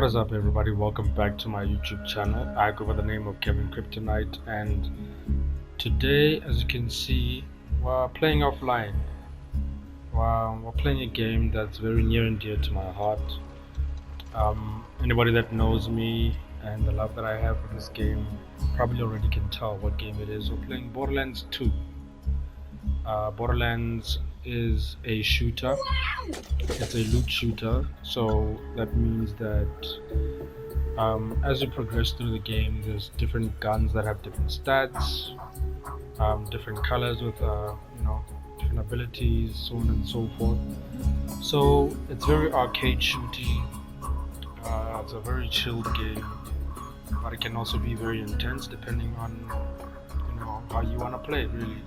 What is up, everybody? Welcome back to my YouTube channel. I go by the name of Kevin Kryptonite, and today, as you can see, we're playing offline. We're playing a game that's very near and dear to my heart. Anybody that knows me and the love that I have for this game probably already can tell what game it is. We're playing Borderlands 2. Borderlands is a shooter. It's a loot shooter, so that means that as you progress through the game, there's different guns that have different stats, different colors with different abilities, so on and so forth. So it's very arcade shooting. It's a very chilled game, but it can also be very intense depending on how you want to play. Really,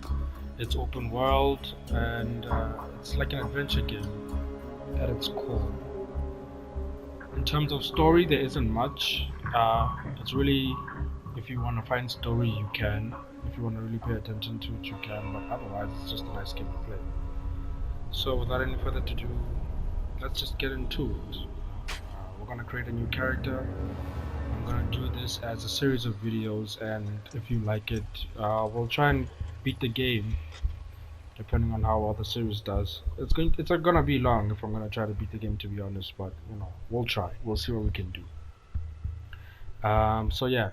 it's open world and it's like an adventure game at its core. In terms of story, there isn't much. It's really, if you want to find story, you can. If you want to really pay attention to it, you can. But otherwise, it's just a nice game to play. So without any further ado, let's just get into it. We're gonna create a new character. I'm gonna do this as a series of videos, and if you like it, we'll try and beat the game. Depending on how well the series does, it's gonna be long if I'm gonna try to beat the game, to be honest. But we'll try. We'll see what we can do. So yeah.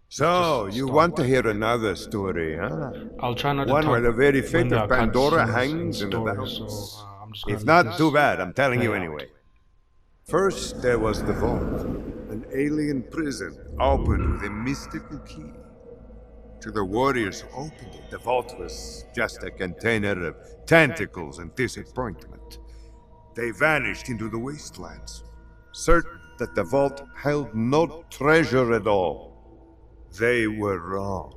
So, you want to hear another story, huh? I'll try not to One talk where the very when fate there of are Pandora cutscenes hangs in the story, balance. so I'm just gonna If leave not, this too bad, I'm telling you play out. anyway. First, there was the vault, an alien prison opened with a mystical key. To the warriors who opened it, the vault was just a container of tentacles and disappointment. They vanished into the wastelands, certain that the vault held no treasure at all. They were wrong.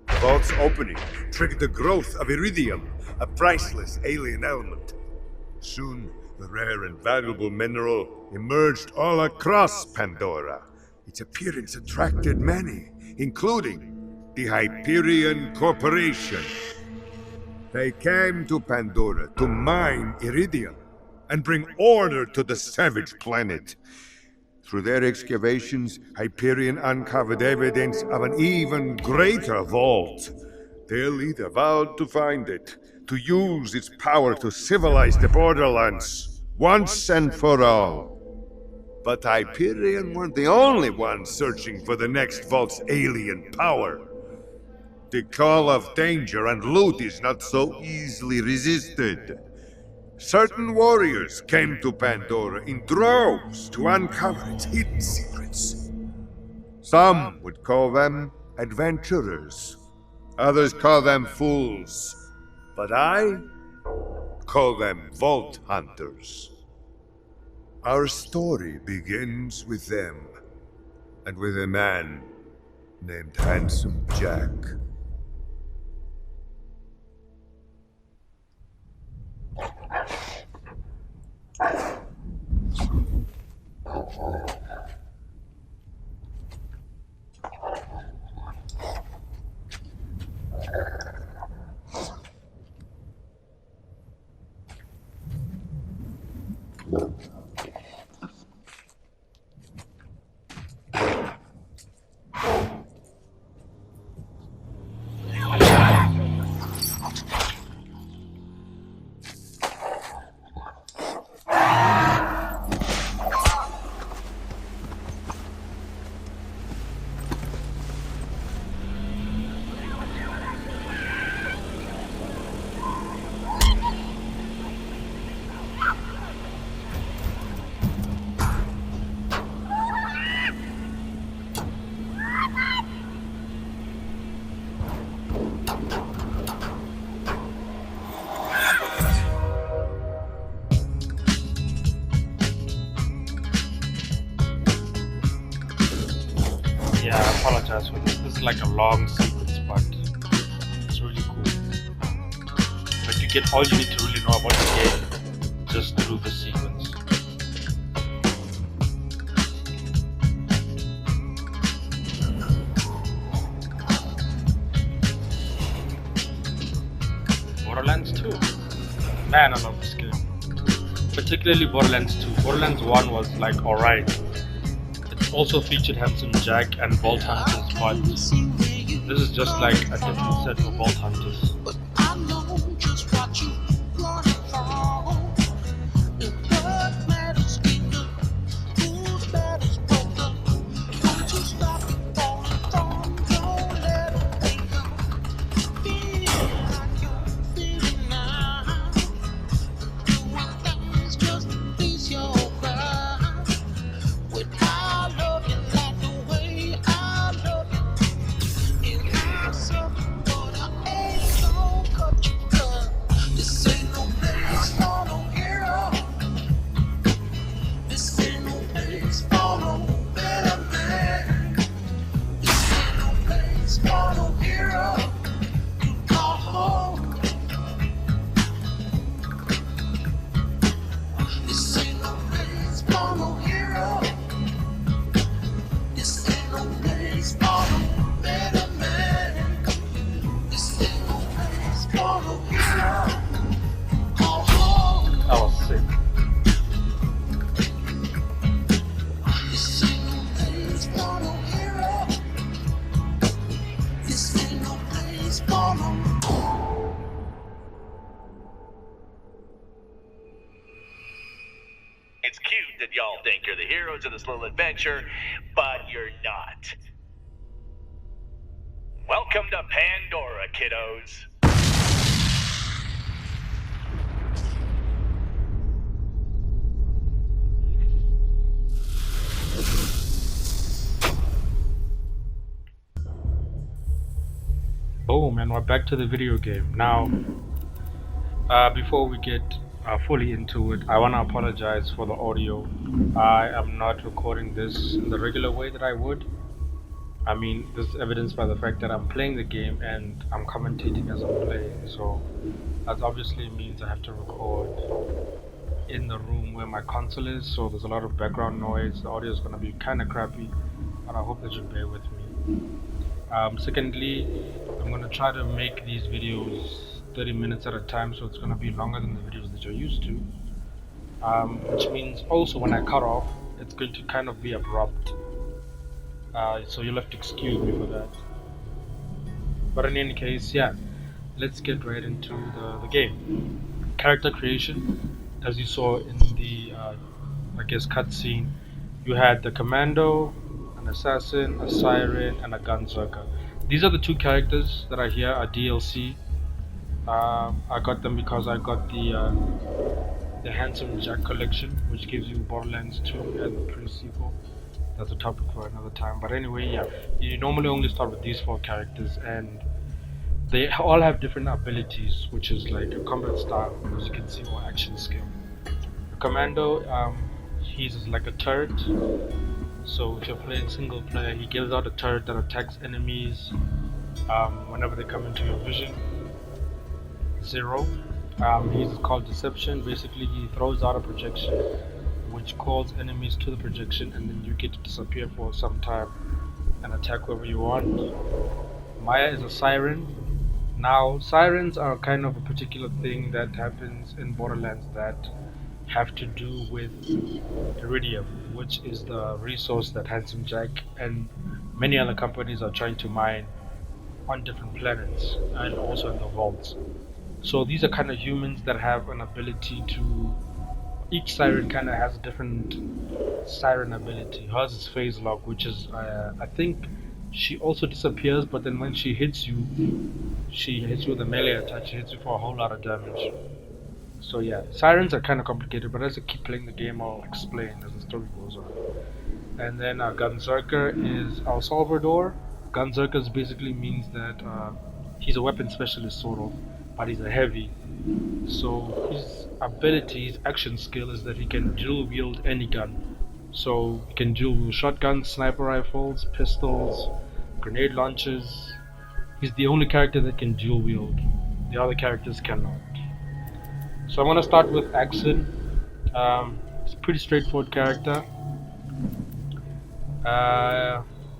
The vault's opening triggered the growth of iridium, a priceless alien element. Soon, the rare and valuable mineral emerged all across Pandora. Its appearance attracted many, including the Hyperion Corporation. They came to Pandora to mine iridium and bring order to the savage planet. Through their excavations, Hyperion uncovered evidence of an even greater vault. Their leader vowed to find it, to use its power to civilize the Borderlands, once and for all. But Hyperion weren't the only ones searching for the next vault's alien power. The call of danger and loot is not so easily resisted. Certain warriors came to Pandora in droves to uncover its hidden secrets. Some would call them adventurers. Others call them fools. But I call them vault hunters. Our story begins with them, and with a man named Handsome Jack. Yeah, I apologize for this. This is like a long sequence, but it's really cool. But you get all you need to really know about the game just through the sequence. Borderlands 2. Man, I love this game. Particularly Borderlands 2. Borderlands 1 was like alright, also featured Handsome Jack and Vault Hunters, but this is just like a different set of Vault Hunters. It's cute that y'all think you're the heroes of this little adventure, but you're not. Welcome to Pandora, kiddos. Boom, and we're back to the video game. Now, before we get fully into it, I want to apologize for the audio. I am not recording this in the regular way that I would. I mean, this is evidenced by the fact that I'm playing the game and I'm commentating as I'm playing, so that obviously means I have to record in the room where my console is, so there's a lot of background noise. The audio is going to be kind of crappy, but I hope that you bear with me. Secondly, I'm going to try to make these videos 30 minutes at a time, so it's going to be longer than the videos that you're used to, which means also when I cut off, it's going to kind of be abrupt, so you'll have to excuse me for that. But in any case, yeah, let's get right into the game. Character creation, as you saw in the I guess cutscene, you had the commando, an assassin, a siren, and a gunzerker. These are the two characters that are here, are DLC. I got them because I got the Handsome Jack collection, which gives you Borderlands 2 and the pre-sequel. That's a topic for another time. But anyway, yeah, you normally only start with these 4 characters, and they all have different abilities, which is like a combat style, as you can see, or action skill. The commando, he's like a turret. So if you're playing single player, he gives out a turret that attacks enemies whenever they come into your vision. 0. He's called Deception. Basically, he throws out a projection which calls enemies to the projection, and then you get to disappear for some time and attack whoever you want. Maya is a siren. Now, sirens are kind of a particular thing that happens in Borderlands that have to do with iridium, which is the resource that Handsome Jack and many other companies are trying to mine on different planets and also in the vaults. So these are kind of humans that have an ability to. Each siren kind of has a different siren ability. Hers is phase lock, which is I think she also disappears, but then when she hits you with a melee attack. She hits you for a whole lot of damage. So yeah, sirens are kind of complicated, but as I keep playing the game, I'll explain as the story goes on. And then Gunzerker is our Salvador. Gunzerker basically means that he's a weapon specialist, sort of, but he's a heavy. So his ability, his action skill is that he can dual wield any gun. So he can dual wield shotguns, sniper rifles, pistols, grenade launchers. He's the only character that can dual wield. The other characters cannot. So I'm gonna start with Axon. It's a pretty straightforward character.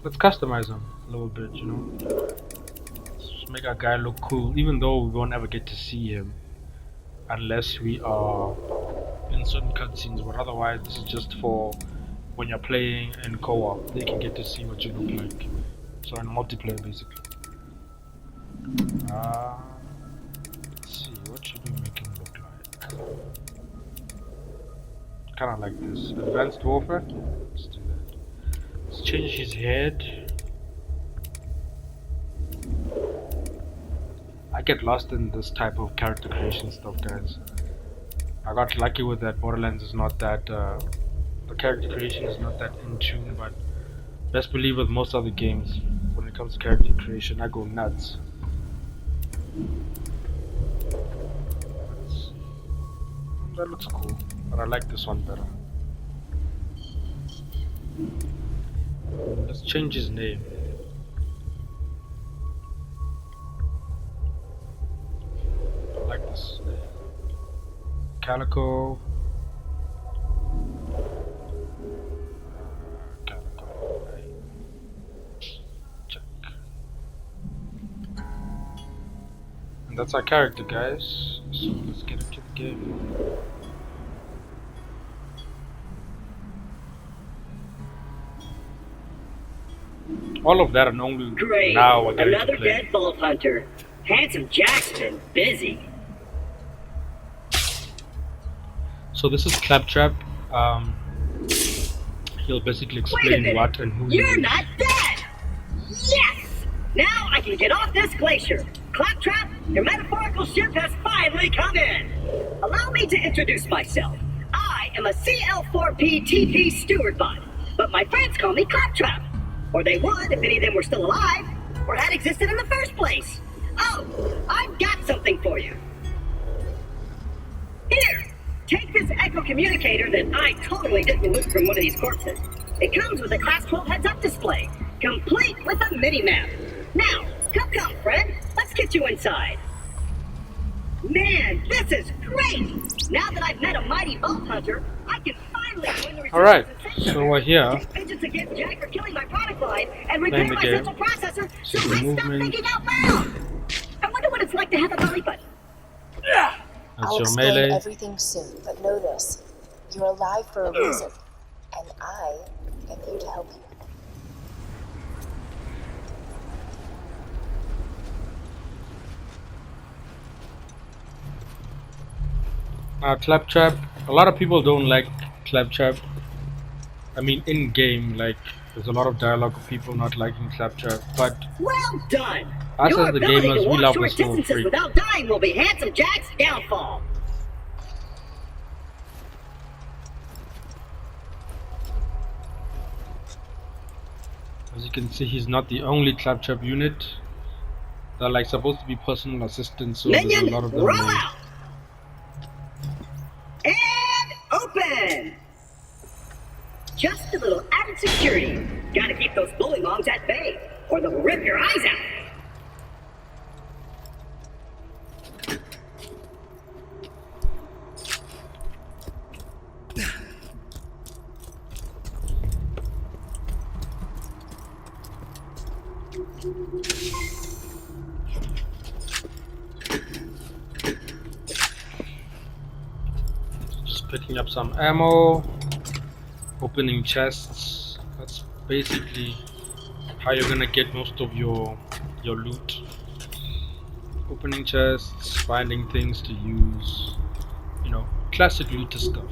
Let's customize him a little bit, you know. Let's make our guy look cool, even though we won't ever get to see him unless we are in certain cutscenes. But otherwise, this is just for when you're playing in co-op, they can get to see what you look like. So in multiplayer, basically. Let's see, what should we make him look like? Kind of like this. Advanced Warfare? Let's do that. Let's change his head. I get lost in this type of character creation stuff, guys. I got lucky with that. Borderlands is not that, the character creation is not that in tune, but best believe with most other games, when it comes to character creation, I go nuts. That looks cool, but I like this one better. Let's change his name. I like this name. Calico. Calico. Check. And that's our character, guys. So let's get into the game. All of that and only Great. now I get to Another play. dead Vault Hunter. Handsome Jack's been busy. So this is Claptrap. He'll basically Wait a explain minute. what and who he You're is. not dead! Yes! Now I can get off this glacier. Claptrap, your metaphorical ship has finally come in. Allow me to introduce myself. I am a CL4P TP steward bot, but my friends call me Claptrap. Or they would if any of them were still alive, or had existed in the first place. Oh, I've got something for you. Here, take this echo communicator that I totally didn't loot from one of these corpses. It comes with a Class 12 heads-up display, complete with a mini-map. Now, come, friend. Let's get you inside. Man, this is great! Now that I've met a mighty Vault Hunter, I can finally join the Alright, research so we're here. Take vengeance against Jack for killing my product line and Playing repair the my game. central processor so See the I stop movement. thinking out loud! I wonder what it's like to have a belly button. That's I'll your explain melee. everything soon, but know this. You're alive for a reason, and I am here to help you. Claptrap. A lot of people don't like Claptrap. I mean, in game, like, there's a lot of dialogue of people not liking Claptrap, but Well done! Us Your as the ability gamers, to we walk love short this little distances freak. without dying will be Handsome Jack's downfall. as you can see, he's not the only Claptrap unit. They're like supposed to be personal assistants, so there's a Minion, lot of them. roll there. out! And open! Just a little added security. Gotta keep those bullywongs at bay, or they'll rip your eyes out. Just picking up some ammo, opening chests. That's basically how you're gonna get most of your loot. Opening chests, finding things to use, you know, classic looter stuff.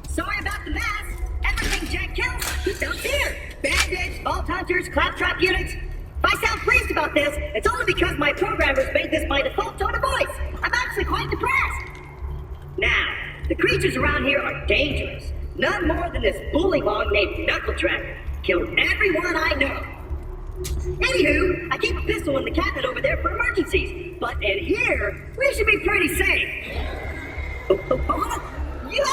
Sorry about the mess. Everything Jack kills, he dumps here. Bandits, Vault Hunters, Claptrap units. If I sound pleased about this, it's only because my programmers made this my default tone of voice. I'm actually quite depressed. Now, the creatures around here are dangerous. None more than this bullywog named Knuckle Tracker. Killed everyone I know. Anywho, I keep a pistol in the cabinet over there for emergencies. But in here, we should be pretty safe. Yo!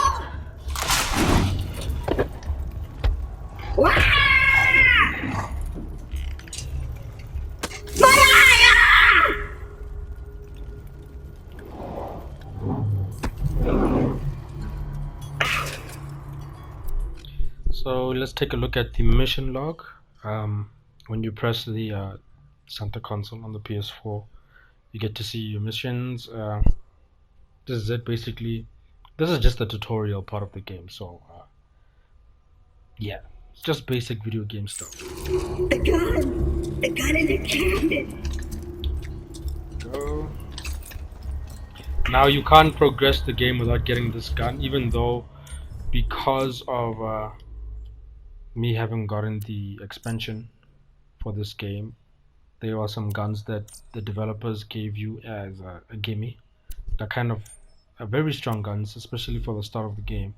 Wah! My eye! So let's take a look at the mission log. When you press the center console on the PS4, you get to see your missions. This is it basically. This is just the tutorial part of the game, so Yeah, it's just basic video game stuff. The gun in the cabinet. Go. Now you can't progress the game without getting this gun, even though because of me having gotten the expansion for this game, there are some guns that the developers gave you as a gimme. They're kind of very strong guns, especially for the start of the game.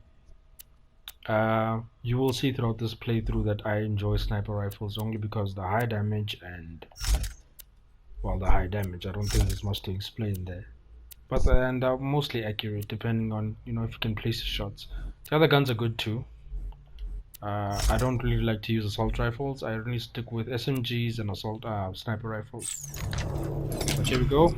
You will see throughout this playthrough that I enjoy sniper rifles only because the high damage and, well, the high damage, I don't think there's much to explain there. But and mostly accurate, depending on, you know, if you can place your shots. The other guns are good too. I don't really like to use assault rifles. I only stick with SMGs and assault sniper rifles. But here we go.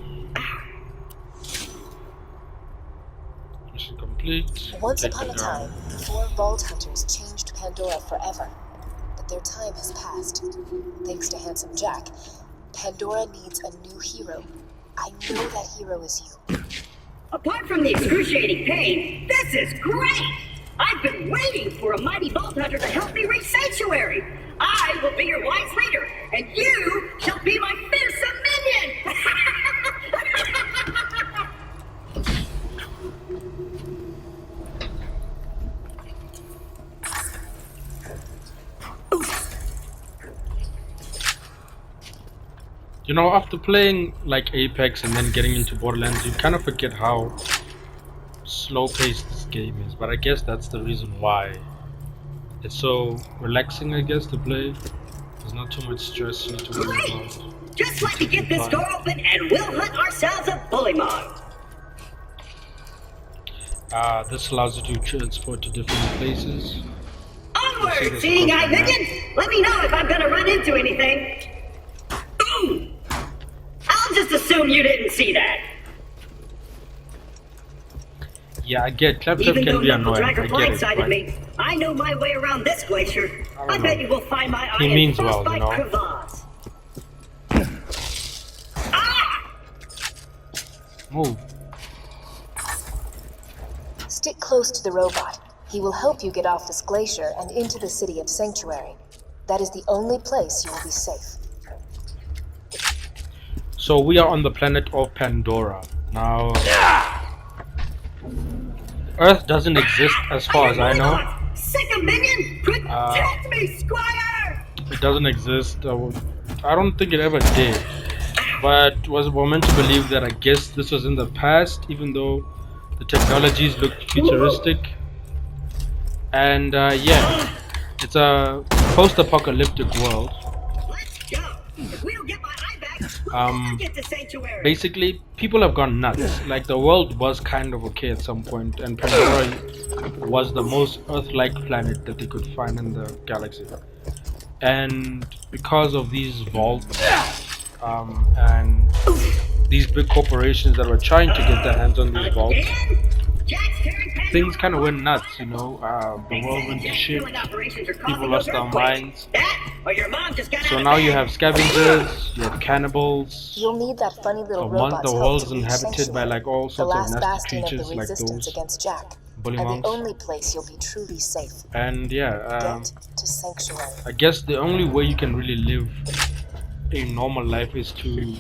Mission complete. Once upon a time, 4 Vault Hunters changed Pandora forever. But their time has passed. Thanks to Handsome Jack, Pandora needs a new hero. I know that hero is you. Apart from the excruciating pain, this is great! I've been waiting for a mighty Vault Hunter to help me reach Sanctuary. I will be your wise leader, and you shall be my fearsome minion! You know, after playing like Apex and then getting into Borderlands, you kind of forget how slow-paced this game is. But I guess that's the reason why it's so relaxing, I guess, to play. There's not too much stress you need to worry about. Just let me get this door open and we'll hunt ourselves a bullymon. This allows you to transport to different places. Onward, seeing eye minion! Let me know if I'm gonna run into anything. Boom! I'll just assume you didn't see that. Yeah, I get Claptrap Even can though be Knuckle annoying. Dragger I get it, blindsided but me, I know my way around this glacier. I know. bet you will find my eye He in means well, frostbite you know. crevasse. Ah! move. Stick close to the robot. He will help you get off this glacier and into the city of Sanctuary. That is the only place you will be safe. So we are on the planet of Pandora. Now, Earth doesn't exist as far as I know. Sick of minion! Protect me, Squire! It doesn't exist. I don't think it ever did. But we're meant to believe that I guess this was in the past, even though the technologies looked futuristic. And yeah, it's a post-apocalyptic world. Let's go! If we don't get my eye back, we'll never get to Sanctuary. Basically, people have gone nuts. Like, the world was kind of okay at some point, and Pandora was the most Earth-like planet that they could find in the galaxy. And because of these vaults and these big corporations that were trying to get their hands on these vaults, things kind of went nuts, you know. The world went to shit. People lost their minds. So now you have scavengers, you have cannibals. You'll need that funny little robot's The help world to is reach inhabited by Sanctuary, like all the sorts of last nasty bastion of creatures the like resistance those against Jack, bully and monks. the only place you'll be truly safe. And yeah, Get to Sanctuary. I guess the only way you can really live a normal life is to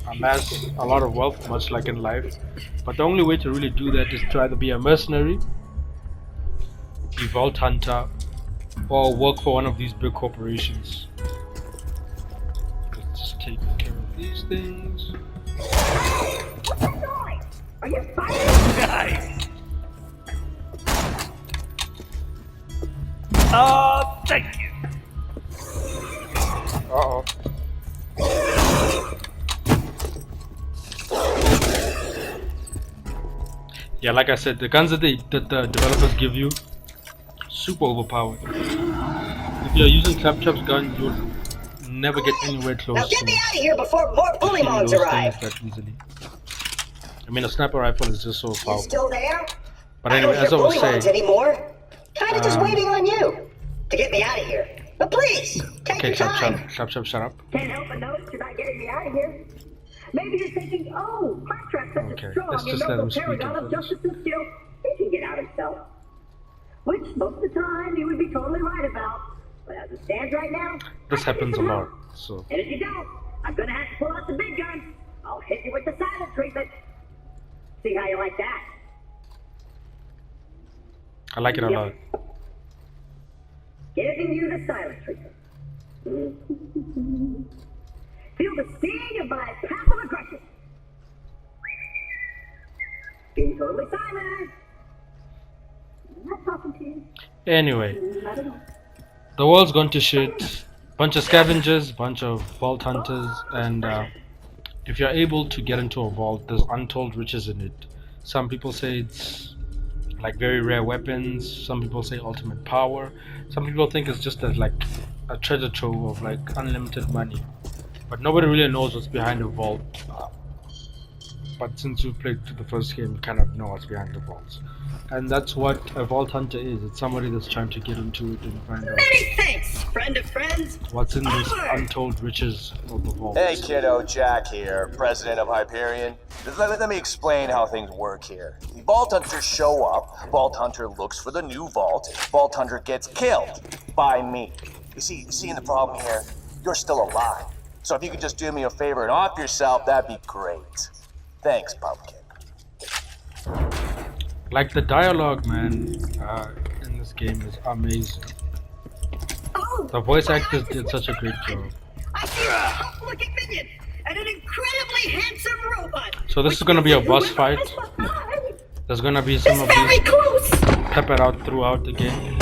amass a lot of wealth, much like in life. But the only way to really do that is to either be a mercenary, a vault hunter, or work for one of these big corporations. Let's just take care of these things. Are you fighting? Nice. Thank you. Uh-oh. Yeah, like I said, the guns that the developers give you, super overpowered. If you're using Claptrap's gun, you'll never get anywhere close Now get to me out of here before more killing bullymons those arrive. things that easily. I mean, a sniper rifle is just so You powerful. still there? But anyway, I as I don't was hear bullymons saying, anymore. Kinda just waiting on you to get me out of here. But please, take okay, your time. Claptrap, shut up. Can't help but notice you're not getting me out of here. Maybe you're thinking, oh, Claptrap's such Okay, a strong let's and just let noble him speak paragon at of first. justice and skill, he can get out himself. Which most of the time you would be totally right about. But as it stands right now, This happens a lot, so and if you don't, I'm gonna have to pull out the big gun. I'll hit you with the silent treatment. See how you like that? I like it a lot. Giving you the silent treatment. Feel the sting of my passive aggression. Being totally silent. I'm not talking to you. Anyway, Not at all. the world's gone to shit. Bunch of scavengers, bunch of vault hunters, and if you're able to get into a vault, there's untold riches in it. Some people say it's like very rare weapons. Some people say ultimate power. Some people think it's just like a treasure trove of like unlimited money. But nobody really knows what's behind the vault. But since you've played through the first game, you kind of know what's behind the vaults. And that's what a vault hunter is. It's somebody that's trying to get into it and find out Many thanks, friend of friends. what's in this Onward! untold riches of the vault. Hey kiddo, Jack here, president of Hyperion. Let me explain how things work here. The Vault Hunters show up, Vault Hunter looks for the new vault, Vault Hunter gets killed by me. You see the problem here? You're still alive. So if you could just do me a favor and off yourself, that'd be great. Thanks, Pumpkin. Like the dialogue, man, in this game is amazing. Oh, The voice my actors eyes did is such a great wide job. open. I see a tough-looking minion and an incredibly handsome robot. So this which is gonna be a means boss whoever fight. has my eye There's gonna be some is of very these close. peppered out throughout the game.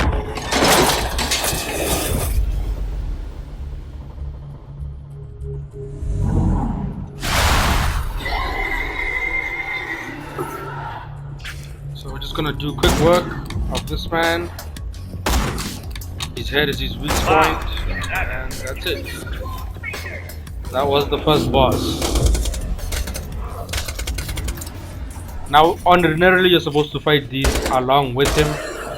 So we're just gonna do quick work of this man. His head is his weak point, and that's it. That was the first boss. Now, ordinarily you're supposed to fight these along with him,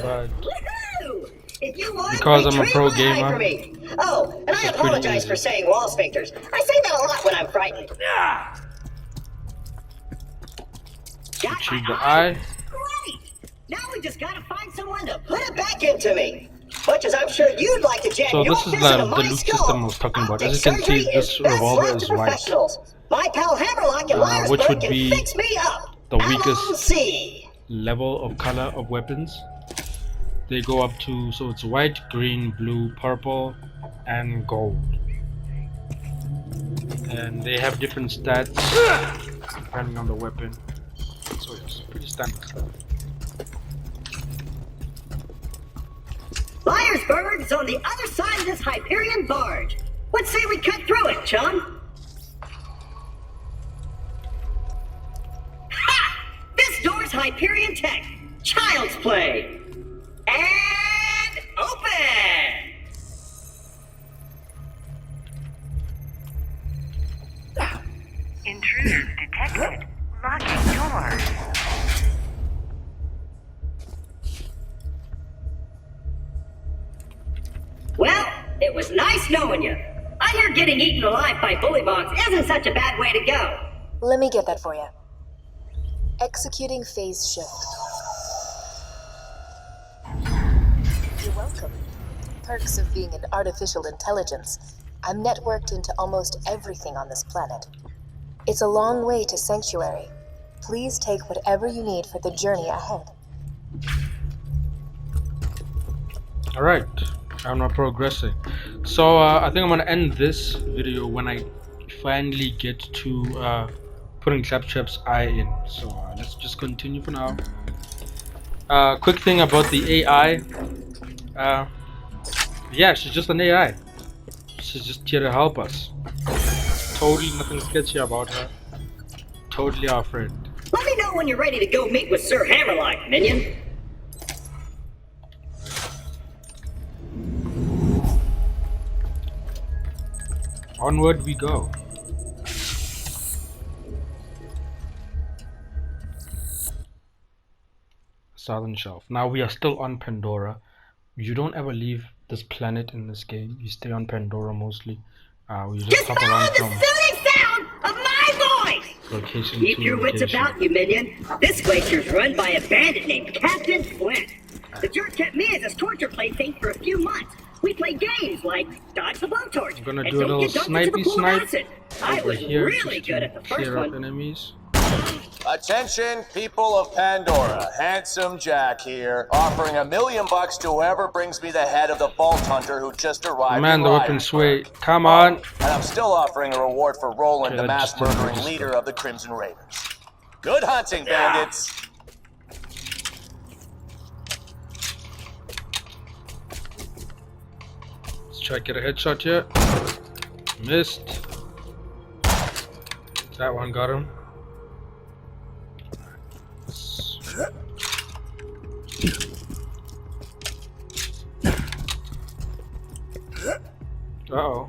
but Woohoo! If you want, Because I'm a retrieve pro my eye gamer, for me. Oh, and I it's pretty apologize easy. for saying wall sphincters. I say that a lot when I'm frightened. Got retrieve my the eye. Great! Now we just gotta find someone to put it back into me. Much as I'm sure you'd like to jam So your this is fist the into my loot skull, system I was talking about. As you can optic see, surgery this is best revolver left is to white. professionals. My pal Hammerlock in Which Lyresburg would can be fix me up. the weakest LOC. level of color of weapons. They go up to, so it's white, green, blue, purple, and gold. And they have different stats depending on the weapon. So it's pretty standard stuff. Lyresburg is on the other side of this Hyperion barge. Let's say we cut through it, chum. Ha! This door's Hyperion tech. Child's play. And open! Intruders detected. Locking door. Well, it was nice knowing you. I hear getting eaten alive by bullymongs isn't such a bad way to go. Let me get that for you. Executing phase shift. You're welcome. Perks of being an artificial intelligence. I'm networked into almost everything on this planet. It's a long way to Sanctuary. Please take whatever you need for the journey ahead. Alright, I'm not progressing. So I think I'm gonna end this video when I finally get to putting Claptrap's eye in. So let's just continue for now. Quick thing about the AI. Yeah, she's just an AI. She's just here to help us. Totally nothing sketchy about her. Totally our friend. Let me know when you're ready to go meet with Sir Hammerlock, minion. Onward we go. Southern Shelf. Now we are still on Pandora. You don't ever leave this planet in this game. You stay on Pandora mostly. We just Just hop follow around the from soothing sound of my voice! location Keep to your wits location. about you, minion. This glacier's run by a bandit named Captain Flint. The jerk kept me as his torture plaything for a few months. We played games like Dodge the Blowtorch. I'm gonna and do a Don't little Get Dunked into the snipey Pool of snipe Acid. I over was here really just good to at the first clear up one. enemies. Attention, people of Pandora. Handsome Jack here, offering $1 million to whoever brings me the head of the Vault Hunter who just arrived. Man, in the weapon Ryanburg. sway. Come on. And I'm still offering a reward for Roland, Okay, the that mass just didn't murdering register. leader of the Crimson Raiders. Good hunting, bandits. Let's try to get a headshot here. Missed. That one got him. Uh-oh.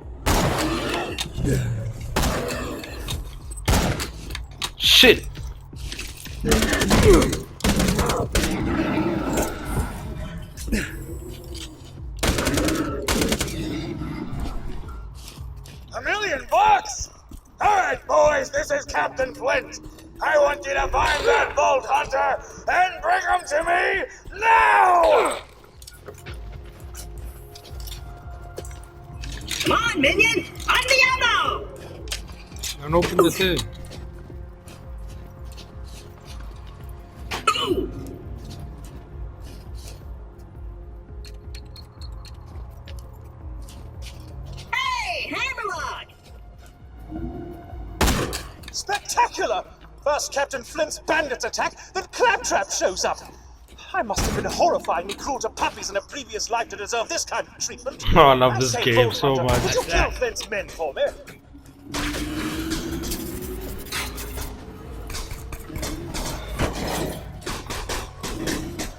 Shit! $1 million? Alright, boys, this is Captain Flint. I want you to find that Vault Hunter and bring him to me now! Come on, minion! On the elbow! And open the thing. Ooh! Hey, Hammerlock! Spectacular! First Captain Flint's bandits attack, then Claptrap shows up. I must have been horrifyingly cruel to puppies in a previous life to deserve this kind of treatment. Oh, I love I this say, game Vault so Hunter, much. Would you kill Flint's men for me?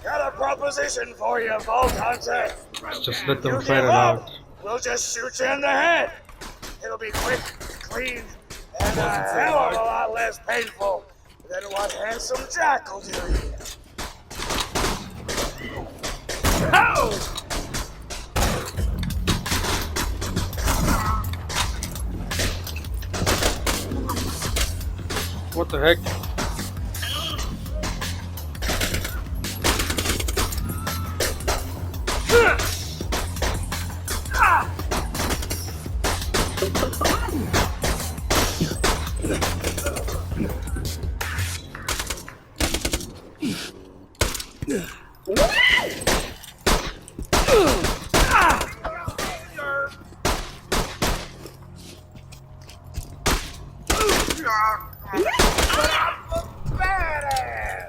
Got a proposition for you, Vault Hunter. Let's just let them You fight give it up, out. we'll just shoot you in the head. It'll be quick, clean, and a hell of a lot less painful than what Handsome Jack will do to you. Ow! What the heck?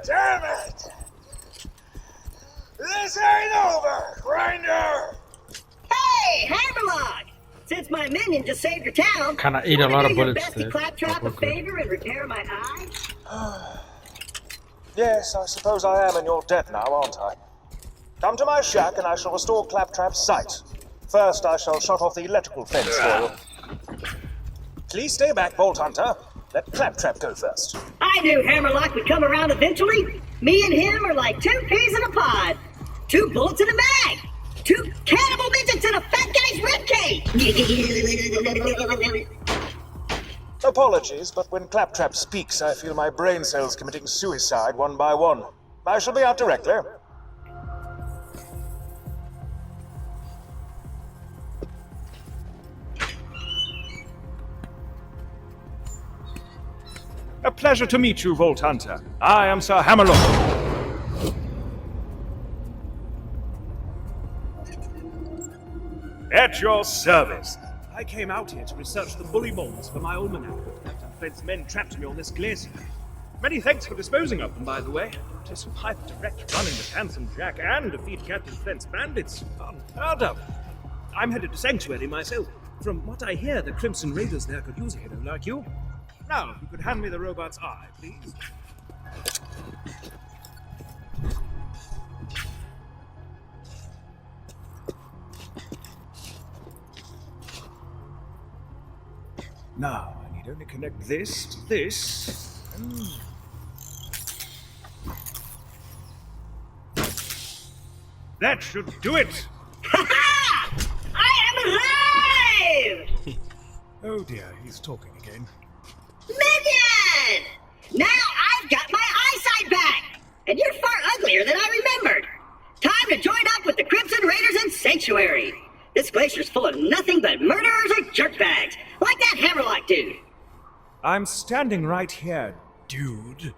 Damn it! This ain't over, Grinder! Hey, Hammerlock! Since my minion just saved your town, Kinda you ate a wanna lot do of your bullets bestie there. Claptrap Oh, a okay. favor and repair my eye? Yes, I suppose I am in your debt now, aren't I? Come to my shack and I shall restore Claptrap's sight. First, I shall shut off the electrical fence for you. Please stay back, Vault Hunter. Let Claptrap go first. I knew Hammerlock would come around eventually. Me and him are like two peas in a pod. 2 bullets in a bag. 2 cannibal midgets in a fat guy's ribcage. Apologies, but when Claptrap speaks, I feel my brain cells committing suicide one by one. I shall be out directly. A pleasure to meet you, Vault Hunter. I am Sir Hammerlock. At your service. I came out here to research the bully molds for my almanac, but Captain Flint's men trapped me on this glacier. Many thanks for disposing of them, by the way. To survive a direct run-in with Handsome Jack and defeat Captain Flint's bandits, unheard of. I'm headed to Sanctuary myself. From what I hear, the Crimson Raiders there could use a hero like you. Now, if you could hand me the robot's eye, please. Now, I need only connect this to this. That should do it! Ha-ha! I am alive! Oh dear, he's talking again. Minion! Now I've got my eyesight back! And you're far uglier than I remembered. Time to sanctuary. This glacier's full of nothing but murderers or jerkbags, like that Hammerlock dude. I'm standing right here, dude.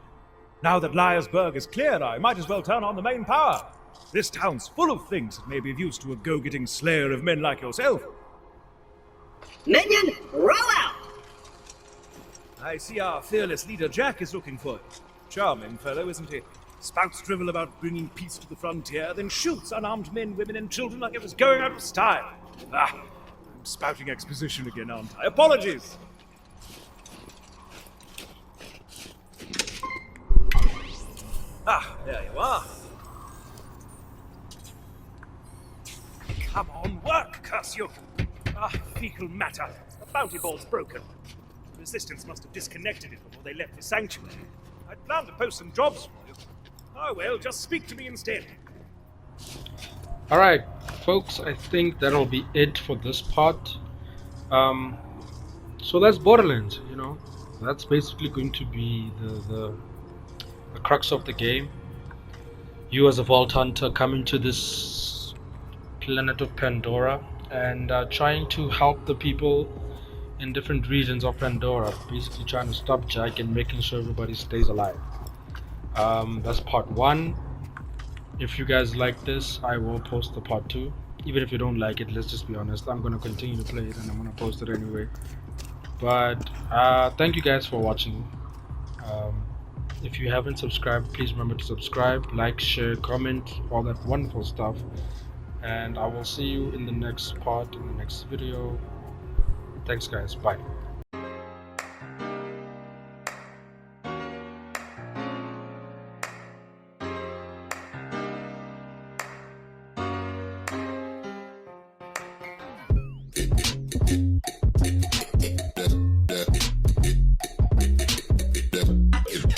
Now that Liarsburg is cleared, I might as well turn on the main power. This town's full of things that may be of use to a go-getting slayer of men like yourself. Minion, roll out! I see our fearless leader Jack is looking for you. Charming fellow, isn't he? Spouts drivel about bringing peace to the frontier, then shoots unarmed men, women, and children like it was going out of style. I'm spouting exposition again, aren't I? Apologies! There you are. Come on, work, curse you! Fecal matter. The bounty board's broken. The resistance must have disconnected it before they left the sanctuary. I'd planned to post some jobs for you. Oh well, just speak to me instead. Alright, folks, I think that'll be it for this part. So that's Borderlands, you know. That's basically going to be the crux of the game. You as a Vault Hunter coming to this planet of Pandora and trying to help the people in different regions of Pandora, basically trying to stop Jack and making sure everybody stays alive. That's part 1. If you guys like this, I will post the part 2. Even if you don't like it, let's just be honest, I'm going to continue to play it and I'm going to post it anyway. But thank you guys for watching. If you haven't subscribed, please remember to subscribe, like, share, comment, all that wonderful stuff. And I will see you in the next part, in the next video. Thanks guys, bye. Thank you.